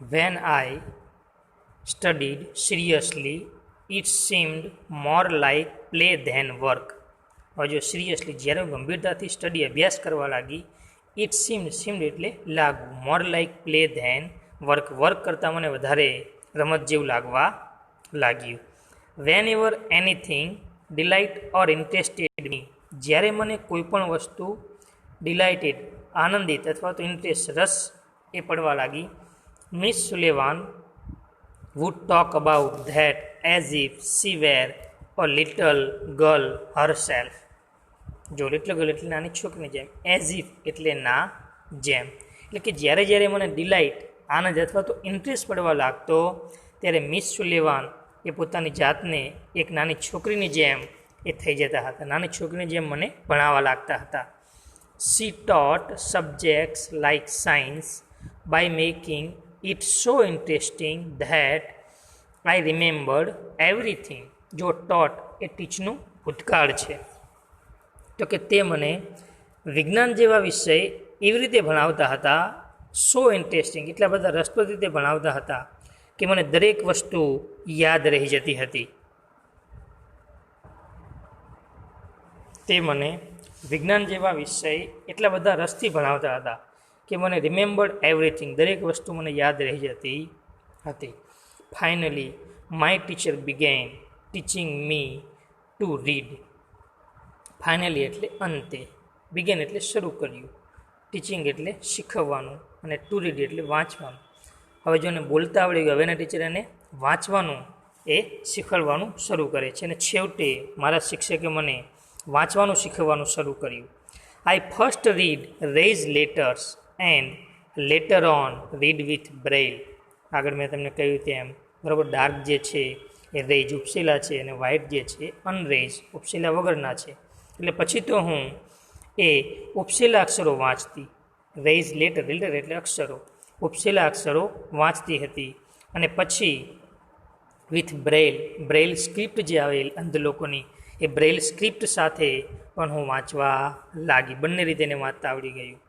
When I studied seriously, it seemed more like play than work. હવે જો seriously જ્યારે હું ગંભીરતાથી સ્ટડી અભ્યાસ કરવા લાગી, સીમ્ડ એટલે લાગવું, more like play than work કરતાં મને વધારે રમત જેવું લાગવા લાગ્યું. Whenever anything delight or interested me, જ્યારે મને કોઈ પણ વસ્તુ ડિલાઇટેડ આનંદિત અથવા તો ઇન્ટરેસ્ટ રસ એ પડવા લાગી, miss સુલેવાન would talk about that as if she were a little girl herself. જો લિટલ ગર્લ એટલે નાની છોકરીની જેમ, એઝ ઇફ એટલે ના જેમ. એટલે કે જ્યારે જ્યારે મને ડિલાઇટ આનંદ અથવા તો ઇન્ટરેસ્ટ પડવા લાગતો, ત્યારે મિસ સુલેવાન એ પોતાની જાતને એક નાની છોકરીની જેમ એ થઈ જતા હતા, નાની છોકરીની જેમ મને ભણાવવા લાગતા હતા. She taught subjects like science by making it so interesting that I remembered everything. જો taught એ ટીચનું ભૂતકાળ છે, તો કે તે મને વિજ્ઞાન જેવા વિષય એવી રીતે ભણાવતા હતા, સો ઇન્ટરેસ્ટિંગ એટલા બધા રસપ્રદ રીતે ભણાવતા હતા કે મને દરેક વસ્તુ યાદ રહી જતી હતી. તે મને વિજ્ઞાન જેવા વિષય એટલા બધા રસથી ભણાવતા હતા કે મને રિમેમ્બર્ડ એવરીથિંગ દરેક વસ્તુ મને યાદ રહી જતી હતી. Finally my teacher began teaching me to read. Finally એટલે અંતે, બિગેન એટલે શરૂ કર્યું, ટીચિંગ એટલે શીખવવાનું, અને ટુ રીડ એટલે વાંચવાનું. હવે જો એને બોલતા આવડી ગયું, હવેના ટીચર એને વાંચવાનું એ શીખવાડવાનું શરૂ કરે છે, અને છેવટે મારા શિક્ષકે મને વાંચવાનું શીખવવાનું શરૂ કર્યું. I first read raised letters and later on read with braille. આગળ મેં તમને કહ્યું તેમ, બરાબર, ડાર્ક જે છે એ રેજ ઉપસેલા છે, અને વ્હાઇટ જે છે અનરેજ ઉપસેલા વગરના છે. એટલે પછી તો હું એ ઉપસેલા અક્ષરો વાંચતી, રેઝ લેટર એટલે અક્ષરો, ઉપસેલા અક્ષરો વાંચતી હતી. અને પછી વિથ બ્રેઇલ સ્ક્રિપ્ટ જે આવે અંધ લોકોની, એ બ્રેઇલ સ્ક્રિપ્ટ સાથે પણ હું વાંચવા લાગી. બંને રીતે એને વાંચતા આવડી ગયું.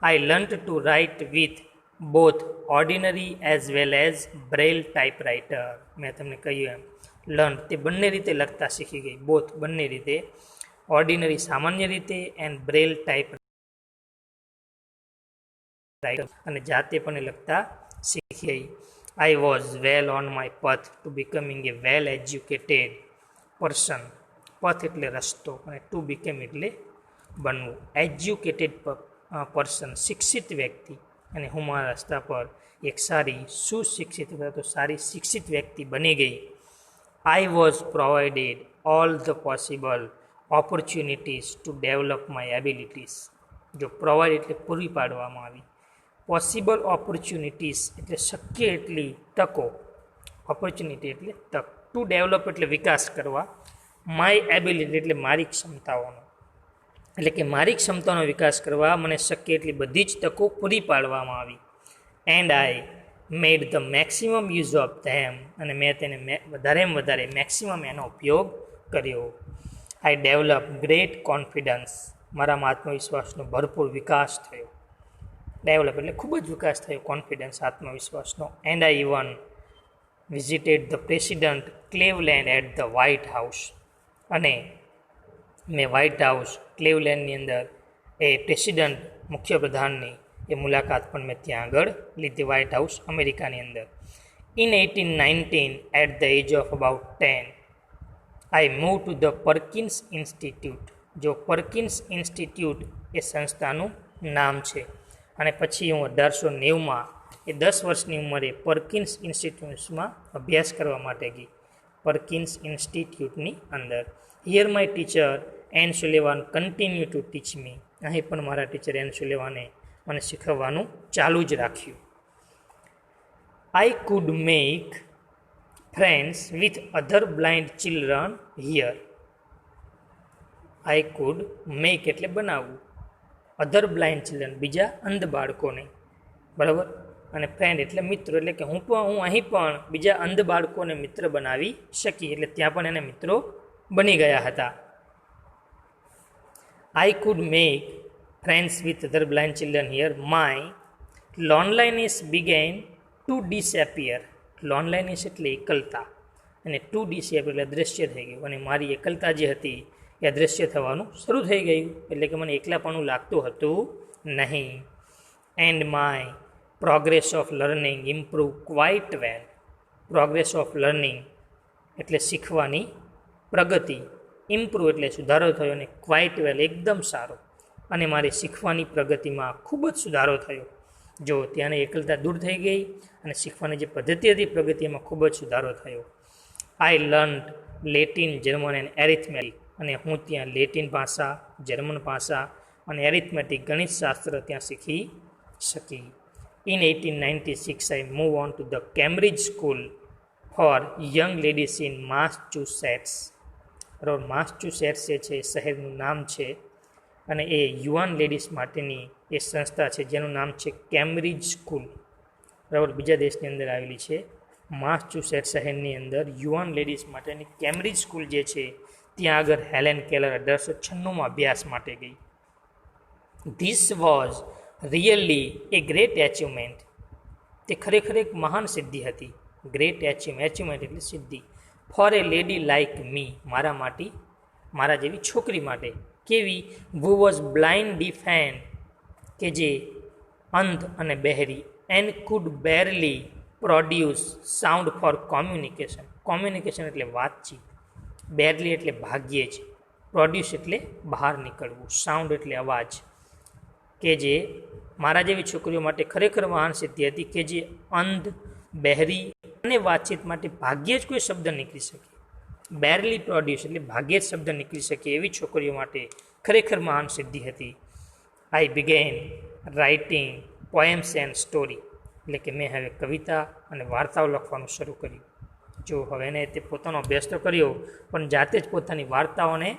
I learnt to write with both ordinary as well as braille typewriter. મેં તમને કહ્યું એમ, લર્ન તે બંને રીતે લખતા શીખી ગઈ, બોથ બંને રીતે, ઓર્ડિનરી સામાન્ય રીતે, એન્ડ બ્રેઇલ ટાઈપ રાઇટર અને જાતે પણ લખતા શીખી ગઈ. I was well on my પથ ટુ બિકમિંગ એ વેલ એજ્યુકેટેડ પર્સન. પથ એટલે રસ્તો, અને ટુ બીકેમ એટલે બનવું, એજ્યુકેટેડ પર્સન શિક્ષિત વ્યક્તિ, અને હું મારા રસ્તા પર એક સારી સુશિક્ષિત અથવા તો સારી શિક્ષિત વ્યક્તિ બની ગઈ. I was provided all the possible opportunities to develop my abilities. જો પ્રોવાઈડ એટલે પૂરી પાડવામાં આવી, પોસિબલ ઓપોર્ચ્યુનિટીઝ એટલે શક્ય એટલી તકો, ઓપોર્ચ્યુનિટી એટલે તક, ટુ ડેવલપ એટલે વિકાસ કરવા, માય એબિલિટી એટલે મારી ક્ષમતાઓનો, એટલે કે મારી ક્ષમતાનો વિકાસ કરવા મને શક્ય એટલી બધી જ તકો પૂરી પાડવામાં આવી. And I made the maximum use of them, અને મેં તેને વધારેમાં વધારે મેક્સિમમ એનો ઉપયોગ કર્યો. આઈ ડેવલપ ગ્રેટ કોન્ફિડન્સ, મારામાં આત્મવિશ્વાસનો ભરપૂર વિકાસ થયો. ડેવલપ એટલે ખૂબ જ વિકાસ થયો કોન્ફિડન્સ, આત્મવિશ્વાસનો. And I even visited the president Cleveland at the White House, અને મેં વ્હાઇટ હાઉસ ક્લેવલેન્ડની અંદર એ પ્રેસિડન્ટ મુખ્યપ્રધાનની એ મુલાકાત પણ મેં ત્યાં આગળ લીધી, વ્હાઇટ હાઉસ અમેરિકાની અંદર. In 1819 at the age of about 10 I move to the Perkins Institute. જો પર્કિન્સ ઇન્સ્ટિટ્યૂટ એ સંસ્થાનું નામ છે. અને પછી હું 1890માં એ 10 વર્ષની ઉંમરે પર્કિન્સ ઇન્સ્ટિટ્યૂટ્સમાં અભ્યાસ કરવા માટે ગઈ, પર્કિન્સ ઇન્સ્ટિટ્યૂટની અંદર. Here my teacher Ann Sullivan continue to teach me. અહીં પણ મારા ટીચર એન સુલેવાને મને શીખવવાનું ચાલુ જ રાખ્યું. આઈ could make friends with other blind children here. I could make એટલે બનાવવું, અધર બ્લાઇન્ડ ચિલ્ડ્રન બીજા અંધ બાળકોને, બરાબર, અને ફ્રેન્ડ એટલે મિત્રો, એટલે કે હું અહીં પણ બીજા અંધ બાળકોને મિત્ર બનાવી શકી, એટલે ત્યાં પણ એને મિત્રો બની ગયા હતા. I could make friends with other blind children here. My loneliness began to disappear, loneliness એટલે એકલતા, અને ટુ ડિસએપિયર એટલે અદૃશ્ય થઈ ગયું, અને મારી એકલતા જે હતી એ અદૃશ્ય થવાનું શરૂ થઈ ગયું, એટલે કે મને એકલાપણું લાગતું હતું નહીં. And my progress of learning improve quite well. Progress of learning એટલે શીખવાની પ્રગતિ, ઇમ્પ્રૂવ એટલે સુધારો થયો, અને ક્વાઇટ વેલ એકદમ સારો, અને મારી શીખવાની પ્રગતિમાં ખૂબ જ સુધારો થયો. જો ત્યાંની એકલતા દૂર થઈ ગઈ, અને શીખવાની જે પદ્ધતિ હતી પ્રગતિમાં ખૂબ જ સુધારો થયો. I learned Latin, German and arithmetic, અને હું ત્યાં લેટિન ભાષા, જર્મન ભાષા અને એરિથમેટિક ગણિતશાસ્ત્ર ત્યાં શીખી શકી. In 1896 I move on to the Cambridge school for young ladies in Massachusetts. બરાબર, માસચ્યુસેટ્સ જે છે એ શહેરનું નામ છે, અને એ યુવાન લેડીઝ માટેની એ સંસ્થા છે જેનું નામ છે કેમ્બ્રિજ સ્કૂલ. બરાબર, બીજા દેશની અંદર આવેલી છે. માસચ્યુસેટ્સ શહેરની અંદર યુવાન લેડીઝ માટેની કેમ્બ્રિજ સ્કૂલ જે છે ત્યાં આગળ હેલેન કેલર 1896માં અભ્યાસ માટે ગઈ. This was really A great achievement. તે ખરેખર એક મહાન સિદ્ધિ હતી. ગ્રેટ એચિવમેન્ટ એટલે સિદ્ધિ. For a lady like me, મારા માટે, મારા જેવી છોકરી માટે. કેવી? Who was blind, deaf and, કે જે અંધ અને બહેરી, and could barely produce sound for communication. Communication એટલે વાતચીત, બેરલી એટલે ભાગ્યે જ, પ્રોડ્યુસ એટલે બહાર નીકળવું, સાઉન્ડ એટલે અવાજ, કે જે મારા જેવી છોકરીઓ માટે ખરેખર મહાન સિદ્ધિ હતી, કે જે અંધ, બહેરી અને વાતચીત માટે ભાગ્યે જ કોઈ શબ્દ નીકળી શકે. બેરલી પ્રોડ્યુસ એટલે ભાગ્યે જ શબ્દ નીકળી શકે એવી છોકરીઓ માટે ખરેખર મહાન સિદ્ધિ હતી. I began writing poems and story, એટલે કે મેં હવે કવિતા અને વાર્તાઓ લખવાનું શરૂ કર્યું. જો હવે એને તે પોતાનો અભ્યાસ તો કર્યો, પણ જાતે જ પોતાની વાર્તાઓ અને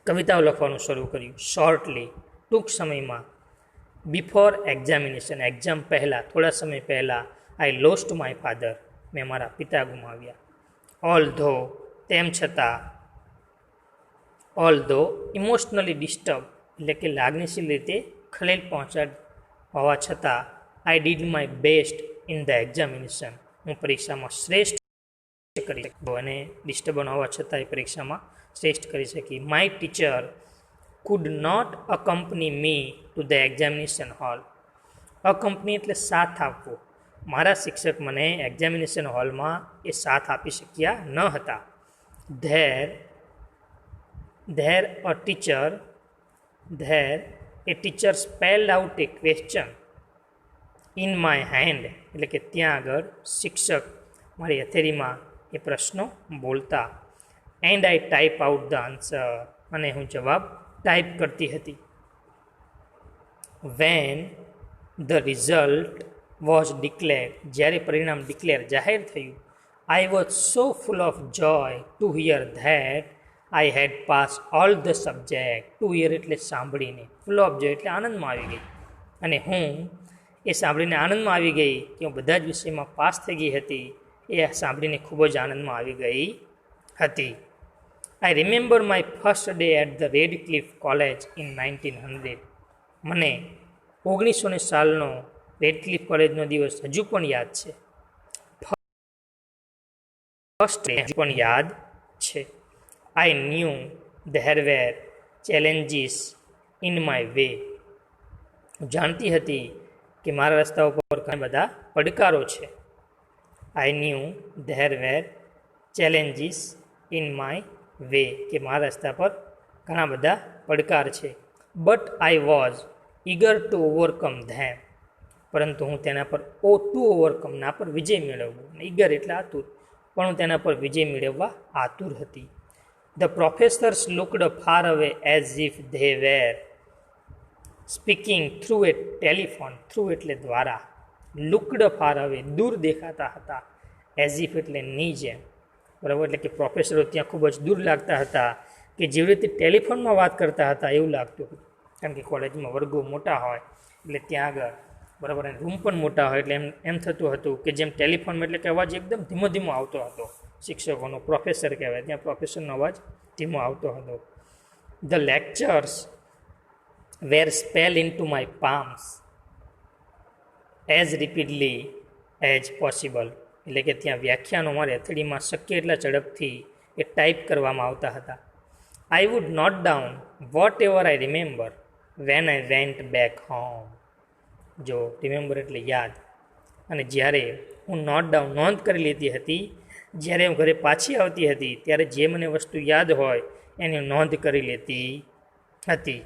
કવિતાઓ લખવાનું શરૂ કર્યું. શોર્ટલી, ટૂંક સમયમાં. બિફોર એક્ઝામિનેશન, એક્ઝામ પહેલાં, થોડા સમય પહેલાં. આઈ લોસ્ટ માય ફાધર, મેં મારા પિતા ગુમાવ્યા. ઓલ ધો, તેમ છતાં. ઓલ ધો ઇમોશનલી ડિસ્ટર્બ, એટલે કે લાગણીશીલ રીતે ખલેલ પહોંચાડ હોવા છતાં. I did my best in the examination, હું પરીક્ષામાં શ્રેષ્ઠ કરી શકી, અને ડિસ્ટર્બ હોવા છતાં એ પરીક્ષામાં શ્રેષ્ઠ કરી શકી. My teacher could not accompany me to the examination hall. Accompany એટલે સાથ આપવો. મારા શિક્ષક મને એક્ઝામિનેશન હોલમાં એ સાથ આપી શક્યા ન હતા. There A teacher spelled out A question in my hand, એટલે કે ત્યાં આગળ શિક્ષક મારી હથેળીમાં એ પ્રશ્નો બોલતા. And I type out the answer, અને હું જવાબ ટાઈપ કરતી હતી. When the result was declare, જ્યારે પરિણામ જાહેર થયું. I was so full of joy to hear that I had pass all the subject. To hear એટલે સાંભળીને, ફૂલ ઓફ જોય એટલે આનંદમાં આવી ગઈ, અને હું એ સાંભળીને આનંદમાં આવી ગઈ કે હું બધા જ વિષયમાં પાસ થઈ ગઈ હતી. એ સાંભળીને ખૂબ જ આનંદમાં આવી ગઈ હતી. I remember my first day at the Radcliffe college in 1900. મને 1900 સાલનો રેડક્લિફ કોલેજનો દિવસ હજુ પણ યાદ છે. ફર્સ્ટ ડે હજુ પણ યાદ છે. I knew there were challenges in my way. હું જાણતી હતી કે મારા રસ્તા ઉપર ઘણા બધા પડકારો છે. I knew there were challenges in my way, કે મારા રસ્તા પર ઘણા બધા પડકાર છે. But I was eager to overcome them, પરંતુ હું તેના પર ઓવરકમના પર વિજય મેળવવું. ઈગર એટલે આતુર, પણ હું તેના પર વિજય મેળવવા આતુર હતી. The professors looked far away as if they were speaking through A telephone. Through એટલે દ્વારા, લુકડ ફાર અવે દૂર દેખાતા હતા, એઝ ઇફ એટલે ની જેમ. બરાબર, એટલે કે પ્રોફેસરો ત્યાં ખૂબ જ દૂર લાગતા હતા, કે જેવી રીતે ટેલિફોનમાં વાત કરતા હતા એવું લાગતું હતું. કારણ કે કોલેજમાં વર્ગો મોટા હોય એટલે ત્યાં આગળ, બરાબર, અને રૂમ પણ મોટા હોય એટલે એમ થતું હતું કે જેમ ટેલિફોનમાં, એટલે કે અવાજ એકદમ ધીમો ધીમો આવતો હતો. શિક્ષકોનો પ્રોફેસર કહેવાય, ત્યાં પ્રોફેસરનો અવાજ ધીમો આવતો હતો. The lectures were spell in to my palms as repeatedly as possible, એટલે કે ત્યાં વ્યાખ્યાનો મારે અથડીમાં શક્ય એટલા ઝડપથી એ ટાઈપ કરવામાં આવતા હતા. I would note down whatever I remember when I went back home. જો રિમેમ્બર એટલે યાદ, અને જ્યારે હું નોટ ડાઉન નોંધ કરી લેતી હતી, જ્યારે હું ઘરે પાછી આવતી હતી ત્યારે જે મને વસ્તુ યાદ હોય એની નોંધ કરી લેતી હતી.